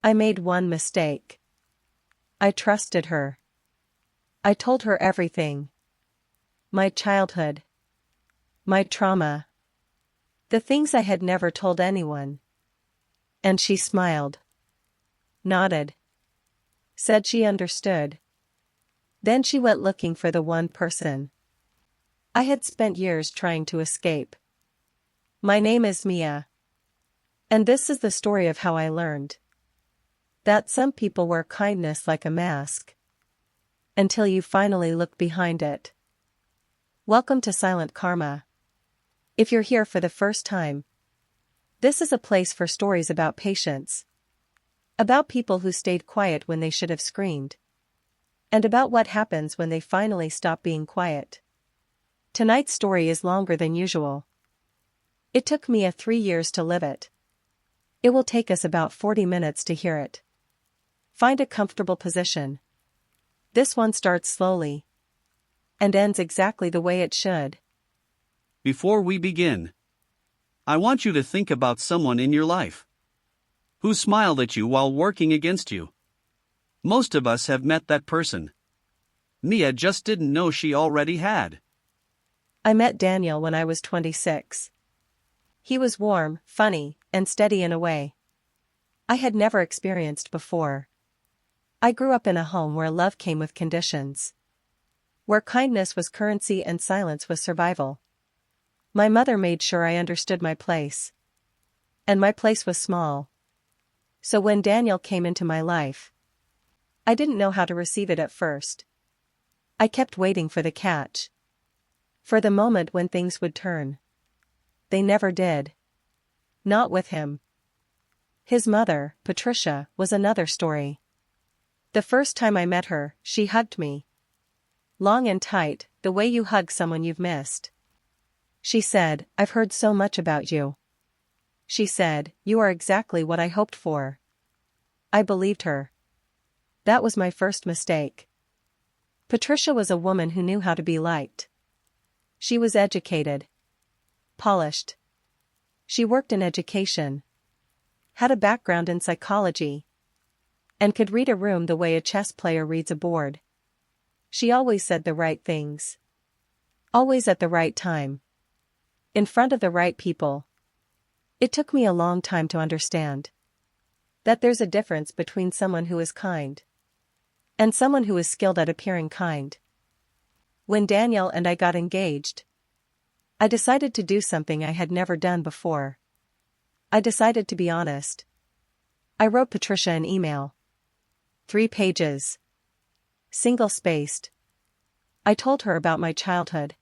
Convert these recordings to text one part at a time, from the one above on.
I made one mistake. I trusted her. I told her everything. My childhood. My trauma. The things I had never told anyone. And she smiled. Nodded. Said she understood. Then she went looking for the one person I had spent years trying to escape. My name is Mia. And this is the story of how I learned that some people wear kindness like a mask until you finally look behind it. Welcome to Silent Karma. If you're here for the first time, this is a place for stories about patience, about people who stayed quiet when they should have screamed, and about what happens when they finally stop being quiet. Tonight's story is longer than usual. It took Mia 3 years to live it. It will take us about 40 minutes to hear it. Find a comfortable position. This one starts slowly and ends exactly the way it should. Before we begin, I want you to think about someone in your life who smiled at you while working against you. Most of us have met that person. Mia just didn't know she already had. I met Daniel when I was 26. He was warm, funny, and steady in a way I had never experienced before. I grew up in a home where love came with conditions, where kindness was currency and silence was survival. My mother made sure I understood my place. And my place was small. So when Daniel came into my life, I didn't know how to receive it at first. I kept waiting for the catch. For the moment when things would turn. They never did. Not with him. His mother, Patricia, was another story. The first time I met her, she hugged me. Long and tight, the way you hug someone you've missed. She said, "I've heard so much about you." She said, "You are exactly what I hoped for." I believed her. That was my first mistake. Patricia was a woman who knew how to be liked. She was educated. Polished. She worked in education. Had a background in psychology. And could read a room the way a chess player reads a board. She always said the right things. Always at the right time. In front of the right people. It took me a long time to understand that there's a difference between someone who is kind and someone who is skilled at appearing kind. When Daniel and I got engaged, I decided to do something I had never done before. I decided to be honest. I wrote Patricia an email. 3 pages. Single-spaced. I told her about my childhood.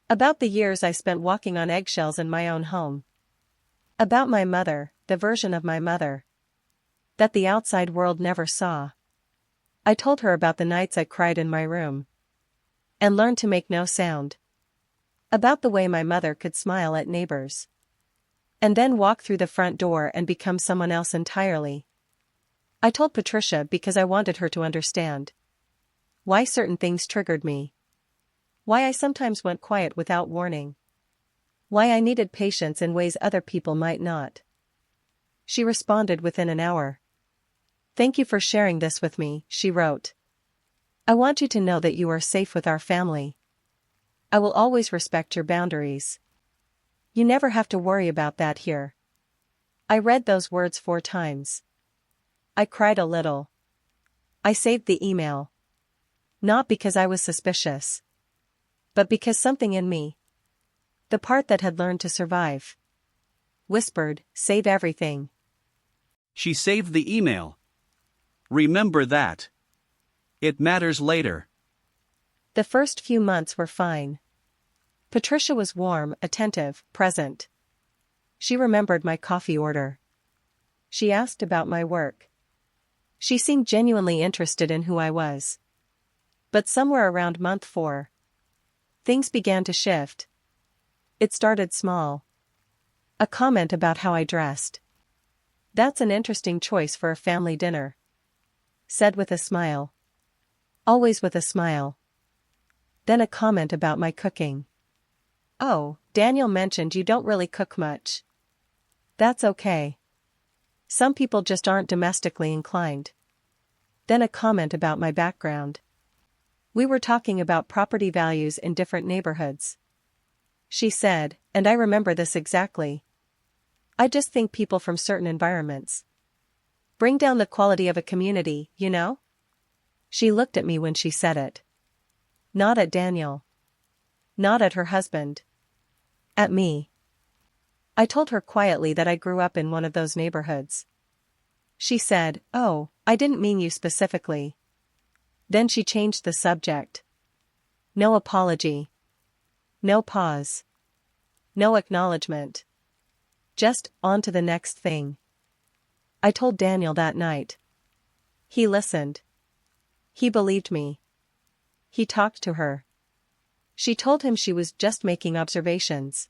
About the years I spent walking on eggshells in my own home. About my mother, the version of my mother that the outside world never saw. I told her about the nights I cried in my room and learned to make no sound. About the way my mother could smile at neighbors and then walk through the front door and become someone else entirely. I told Patricia because I wanted her to understand why certain things triggered me. Why I sometimes went quiet without warning. Why I needed patience in ways other people might not. She responded within an hour. "Thank you for sharing this with me," she wrote. "I want you to know that you are safe with our family. I will always respect your boundaries. You never have to worry about that here." I read those words 4 times. I cried a little. I saved the email. Not because I was suspicious, but because something in me, the part that had learned to survive, whispered, "Save everything." She saved the email. Remember that. It matters later. The first few months were fine. Patricia was warm, attentive, present. She remembered my coffee order. She asked about my work. She seemed genuinely interested in who I was. But somewhere around month 4, things began to shift. It started small. A comment about how I dressed. "That's an interesting choice for a family dinner," said with a smile. Always with a smile. Then a comment about my cooking. "Oh, Daniel mentioned you don't really cook much." "That's okay. Some people just aren't domestically inclined. Then a comment about my background. We were talking about property values in different neighborhoods. She said, and I remember this exactly. I just think people from certain environments bring down the quality of a community, you know? She looked at me when she said it. Not at Daniel. Not at her husband. At me. I told her quietly that I grew up in one of those neighborhoods. She said, "Oh, I didn't mean you specifically." Then she changed the subject. No apology. No pause. No acknowledgement. Just, on to the next thing. I told Daniel that night. He listened. He believed me. He talked to her. She told him she was just making observations.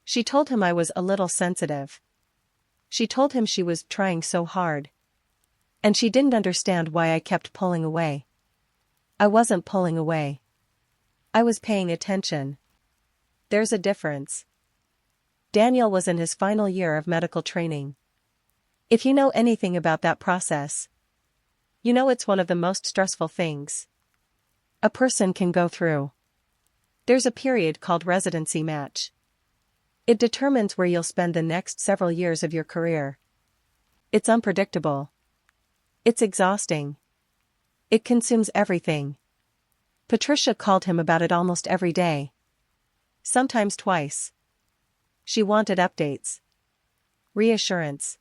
She told him I was a little sensitive. She told him she was trying so hard. And she didn't understand why I kept pulling away. I wasn't pulling away. I was paying attention. There's a difference. Daniel was in his final year of medical training. If you know anything about that process, you know it's one of the most stressful things a person can go through. There's a period called residency match. It determines where you'll spend the next several years of your career. It's unpredictable. It's exhausting. It consumes everything. Patricia called him about it almost every day. Sometimes twice. She wanted updates. Reassurance.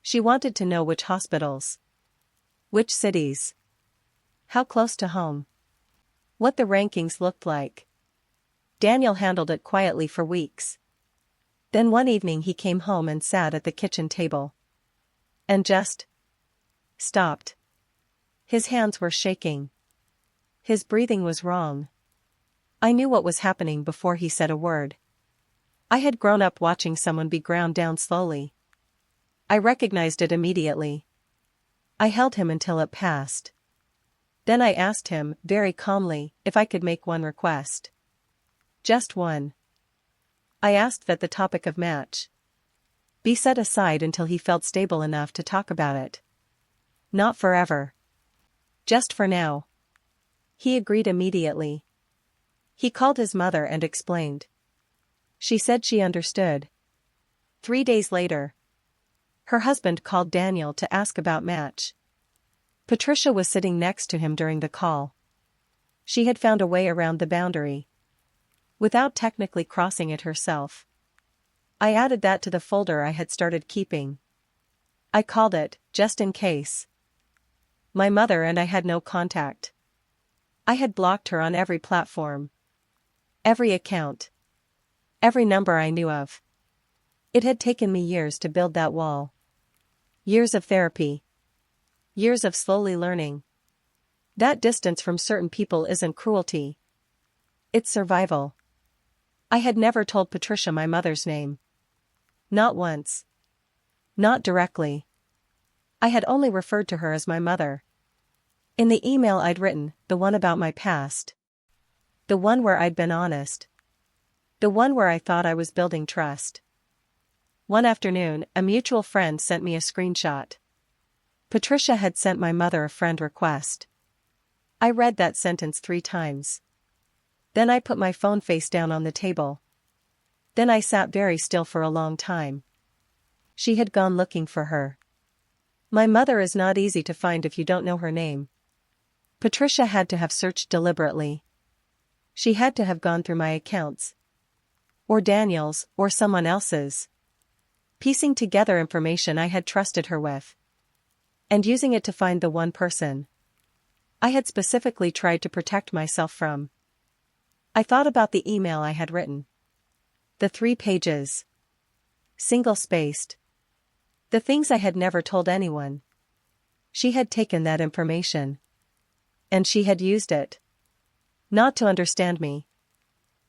She wanted to know which hospitals. Which cities. How close to home. What the rankings looked like. Daniel handled it quietly for weeks. Then one evening he came home and sat at the kitchen table. And just stopped. His hands were shaking. His breathing was wrong. I knew what was happening before he said a word. I had grown up watching someone be ground down slowly. I recognized it immediately. I held him until it passed. Then I asked him, very calmly, if I could make one request. Just one. I asked that the topic of match be set aside until he felt stable enough to talk about it. Not forever. Just for now. He agreed immediately. He called his mother and explained. She said she understood. 3 days later, her husband called Daniel to ask about match. Patricia was sitting next to him during the call. She had found a way around the boundary, without technically crossing it herself. I added that to the folder I had started keeping. I called it, just in case. My mother and I had no contact. I had blocked her on every platform. Every account. Every number I knew of. It had taken me years to build that wall. Years of therapy. Years of slowly learning. That distance from certain people isn't cruelty. It's survival. I had never told Patricia my mother's name. Not once. Not directly. I had only referred to her as my mother. In the email I'd written, the one about my past. The one where I'd been honest. The one where I thought I was building trust. One afternoon, a mutual friend sent me a screenshot. Patricia had sent my mother a friend request. I read that sentence 3 times. Then I put my phone face down on the table. Then I sat very still for a long time. She had gone looking for her. My mother is not easy to find if you don't know her name. Patricia had to have searched deliberately. She had to have gone through my accounts. Or Daniel's, or someone else's. Piecing together information I had trusted her with. And using it to find the one person I had specifically tried to protect myself from. I thought about the email I had written. The 3 pages. Single-spaced. The things I had never told anyone. She had taken that information. And she had used it. Not to understand me.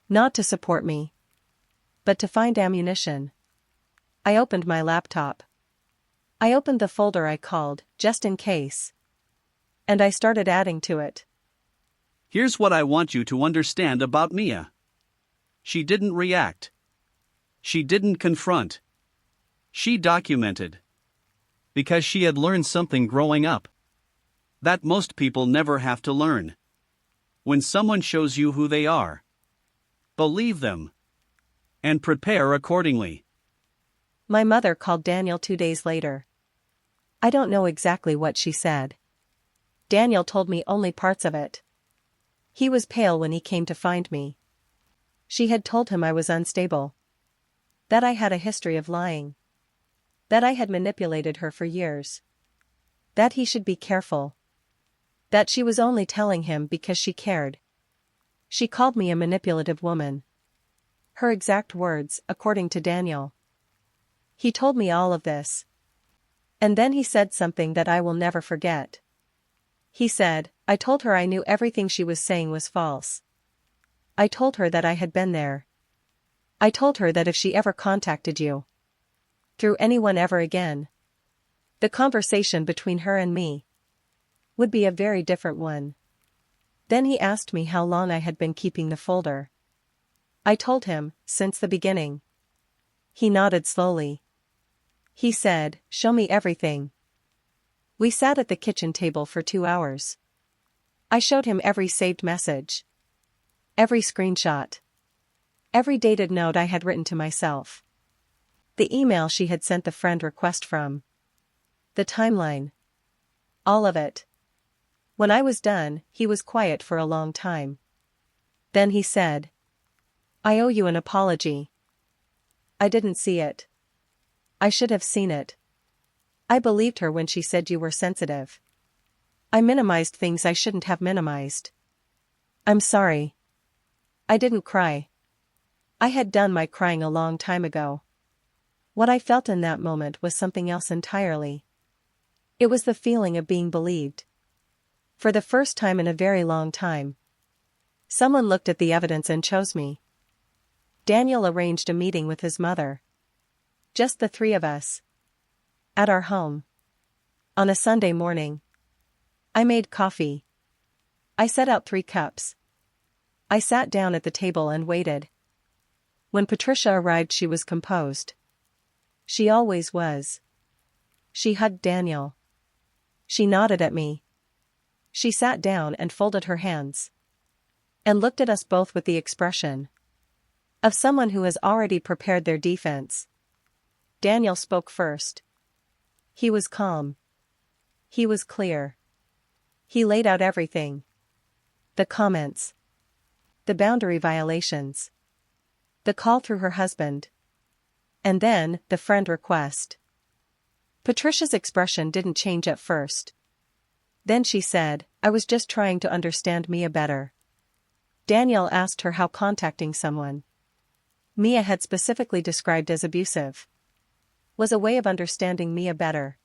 Not to support me. But to find ammunition. I opened my laptop. I opened the folder I called, just in case. And I started adding to it. Here's what I want you to understand about Mia. She didn't react. She didn't confront. She documented. because she had learned something growing up that most people never have to learn. When someone shows you who they are, believe them and prepare accordingly. My mother called Daniel 2 days later. I don't know exactly what she said. Daniel told me only parts of it. He was pale when he came to find me. She had told him I was unstable, that I had a history of lying, that I had manipulated her for years, that he should be careful, that she was only telling him because she cared. She called me a manipulative woman. Her exact words, according to Daniel. He told me all of this. And then he said something that I will never forget. He said, I told her I knew everything she was saying was false. I told her that I had been there. I told her that if she ever contacted you, through anyone ever again, the conversation between her and me would be a very different one. Then he asked me how long I had been keeping the folder. I told him, since the beginning. He nodded slowly. He said, show me everything. We sat at the kitchen table for 2 hours. I showed him every saved message, every screenshot, every dated note I had written to myself, the email she had sent the friend request from, the timeline. All of it. When I was done, he was quiet for a long time. Then he said, I owe you an apology. I didn't see it. I should have seen it. I believed her when she said you were sensitive. I minimized things I shouldn't have minimized. I'm sorry. I didn't cry. I had done my crying a long time ago. What I felt in that moment was something else entirely. It was the feeling of being believed. For the first time in a very long time, someone looked at the evidence and chose me. Daniel arranged a meeting with his mother. Just the 3 of us. At our home. On a Sunday morning. I made coffee. I set out 3 cups. I sat down at the table and waited. When Patricia arrived, she was composed. She always was. She hugged Daniel. She nodded at me. She sat down and folded her hands, and looked at us both with the expression of someone who has already prepared their defense. Daniel spoke first. He was calm. He was clear. He laid out everything. The comments. The boundary violations. The call through her husband. And then, the friend request. Patricia's expression didn't change at first. Then she said, I was just trying to understand Mia better. Daniel asked her how contacting someone Mia had specifically described as abusive was a way of understanding Mia better.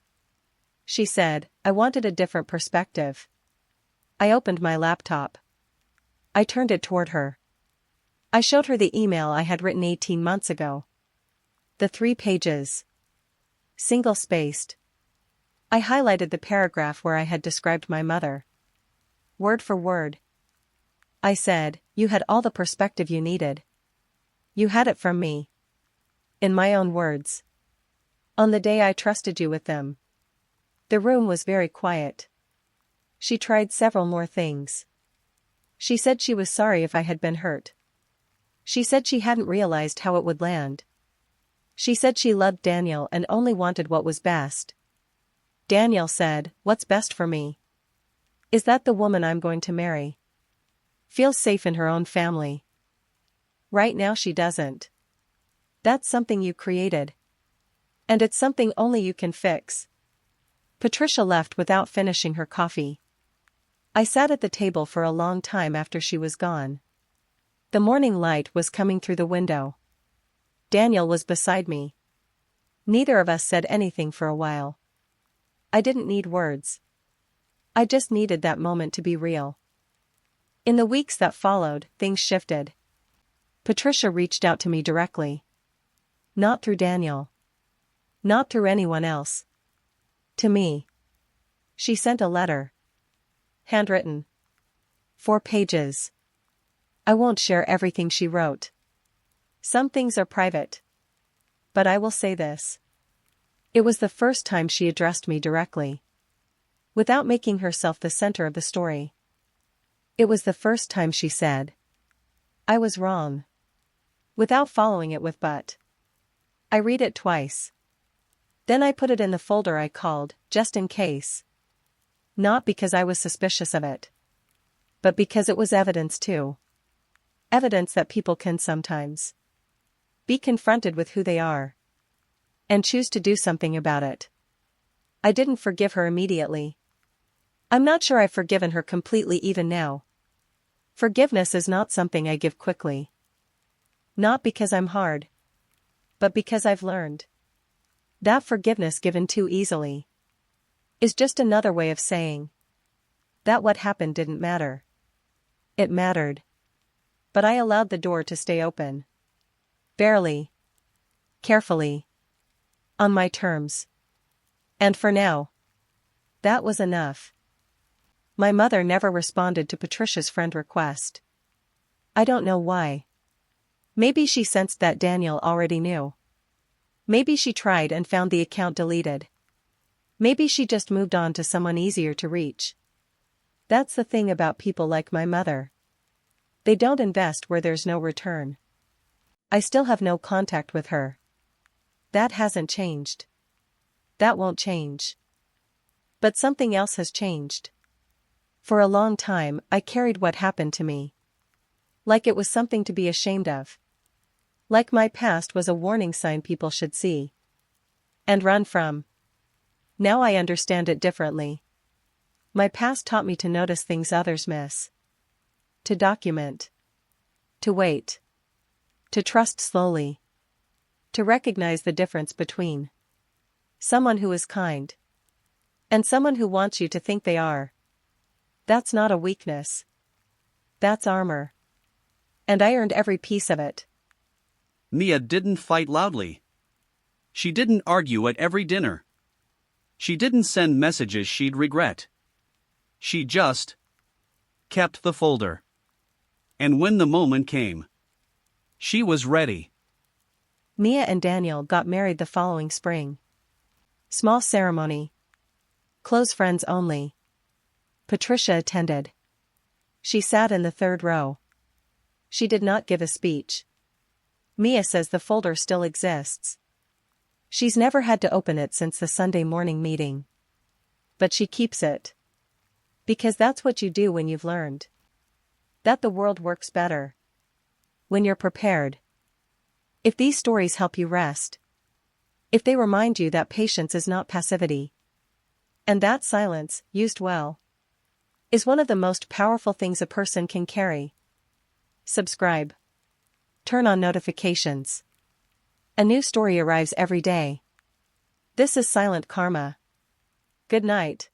She said, I wanted a different perspective. I opened my laptop. I turned it toward her. I showed her the email I had written 18 months ago. The 3 pages. Single-spaced. I highlighted the paragraph where I had described my mother. Word for word. I said, you had all the perspective you needed. You had it from me. In my own words. On the day I trusted you with them. The room was very quiet. She tried several more things. She said she was sorry if I had been hurt. She said she hadn't realized how it would land. She said she loved Daniel and only wanted what was best. Daniel said, what's best for me? Is that the woman I'm going to marry? Feels safe in her own family. Right now she doesn't. That's something you created. And it's something only you can fix. Patricia left without finishing her coffee. I sat at the table for a long time after she was gone. The morning light was coming through the window. Daniel was beside me. Neither of us said anything for a while. I didn't need words. I just needed that moment to be real. In the weeks that followed, things shifted. Patricia reached out to me directly. Not through Daniel. Not through anyone else. To me. She sent a letter. Handwritten. 4 pages. I won't share everything she wrote. Some things are private. But I will say this. It was the first time she addressed me directly, without making herself the center of the story. It was the first time she said, "I was wrong," without following it with "but." I read it twice. Then I put it in the folder I called, "just in case." Not because I was suspicious of it, but because it was evidence too. Evidence that people can sometimes be confronted with who they are and choose to do something about it. I didn't forgive her immediately. I'm not sure I've forgiven her completely even now. Forgiveness is not something I give quickly. Not because I'm hard, but because I've learned that forgiveness given too easily is just another way of saying that what happened didn't matter. It mattered. But I allowed the door to stay open. Barely. Carefully. On my terms. And for now, that was enough. My mother never responded to Patricia's friend request. I don't know why. Maybe she sensed that Daniel already knew. Maybe she tried and found the account deleted. Maybe she just moved on to someone easier to reach. That's the thing about people like my mother. They don't invest where there's no return. I still have no contact with her. That hasn't changed. That won't change. But something else has changed. For a long time, I carried what happened to me like it was something to be ashamed of. Like my past was a warning sign people should see and run from. Now I understand it differently. My past taught me to notice things others miss. To document. To wait. To trust slowly. To recognize the difference between someone who is kind and someone who wants you to think they are. That's not a weakness. That's armor. And I earned every piece of it. Mia didn't fight loudly. She didn't argue at every dinner. She didn't send messages she'd regret. She just kept the folder. And when the moment came, she was ready. Mia and Daniel got married the following spring. Small ceremony. Close friends only. Patricia attended. She sat in the third row. She did not give a speech. Mia says the folder still exists. She's never had to open it since the Sunday morning meeting. But she keeps it. Because that's what you do when you've learned that the world works better when you're prepared. If these stories help you rest, if they remind you that patience is not passivity, and that silence, used well, is one of the most powerful things a person can carry. Subscribe. Turn on notifications. A new story arrives every day. This is Silent Karma. Good night.